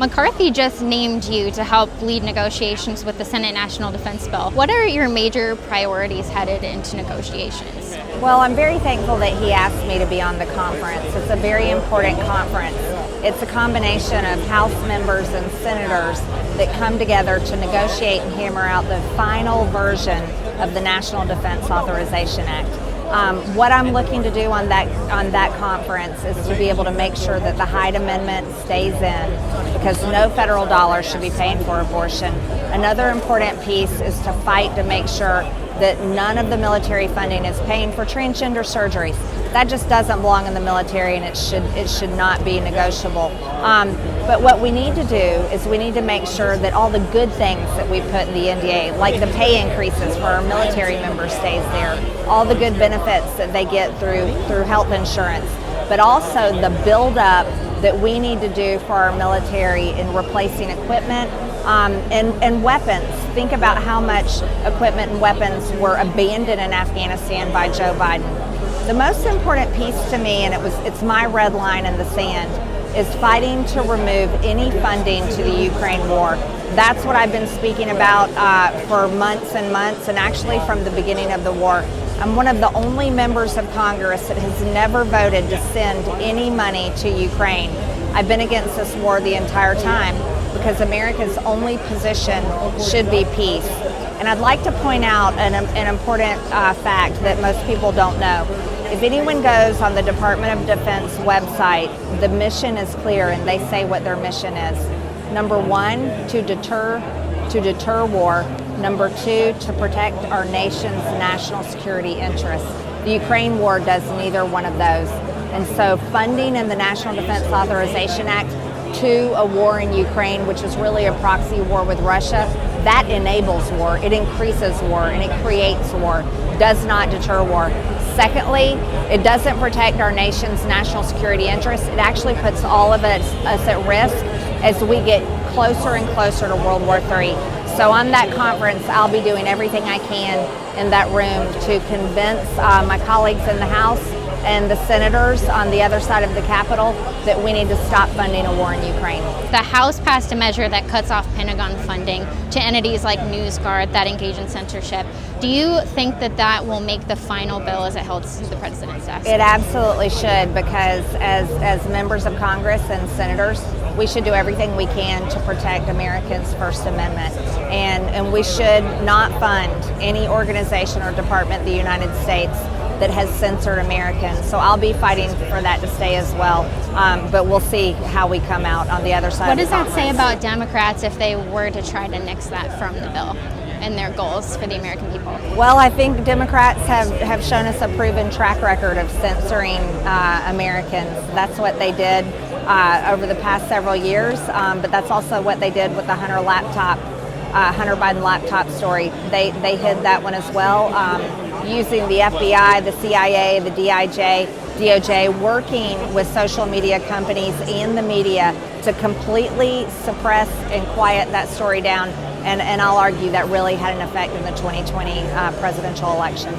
McCarthy just named you to help lead negotiations with the Senate National Defense Bill. What are your major priorities headed into negotiations? Well, I'm very thankful that he asked me to be on the conference. It's a very important conference. It's a combination of House members and senators that come together to negotiate and hammer out the final version of the National Defense Authorization Act. What I'm looking to do on that conference is to be able to make sure that the Hyde Amendment stays in, because no federal dollars should be paying for abortion. Another important piece is to fight to make sure that none of the military funding is paying for transgender surgeries. That just doesn't belong in the military, and it should not be negotiable. But what we need to do is we need to make sure that all the good things that we put in the NDAA, like the pay increases for our military members, stays there. All the good benefits that they get through health insurance, but also the buildup that we need to do for our military in replacing equipment and weapons. Think about how much equipment and weapons were abandoned in Afghanistan by Joe Biden. The most important piece to me, and it's my red line in the sand, is fighting to remove any funding to the Ukraine war. That's what I've been speaking about for months and months, and actually from the beginning of the war. I'm one of the only members of Congress that has never voted to send any money to Ukraine. I've been against this war the entire time because America's only position should be peace. And I'd like to point out an important fact that most people don't know. If anyone goes on the Department of Defense website, the mission is clear, and they say what their mission is. Number one, to deter war. Number two, to protect our nation's national security interests. The Ukraine war does neither one of those. And so funding in the National Defense Authorization Act to a war in Ukraine, which is really a proxy war with Russia, that enables war, it increases war, and it creates war, does not deter war. Secondly, it doesn't protect our nation's national security interests. It actually puts all of us at risk as we get closer and closer to World War III. So on that conference, I'll be doing everything I can in that room to convince my colleagues in the House and the senators on the other side of the Capitol that we need to stop funding a war in Ukraine. The House passed a measure that cuts off Pentagon funding to entities like NewsGuard that engage in censorship. Do you think that will make the final bill as it holds to the president's desk? It absolutely should, because as members of Congress and senators, we should do everything we can to protect Americans' First Amendment. And we should not fund any organization or department in the United States that has censored Americans. So I'll be fighting for that to stay as well. But we'll see how we come out on the other side. What does that say about Democrats if they were to try to nix that from the bill and their goals for the American people? Well, I think Democrats have shown us a proven track record of censoring Americans. That's what they did over the past several years, but that's also what they did with the Hunter Biden laptop story. They hid that one as well, using the FBI, the CIA, the DOJ, working with social media companies and the media to completely suppress and quiet that story down. And I'll argue that really had an effect in the 2020 presidential election.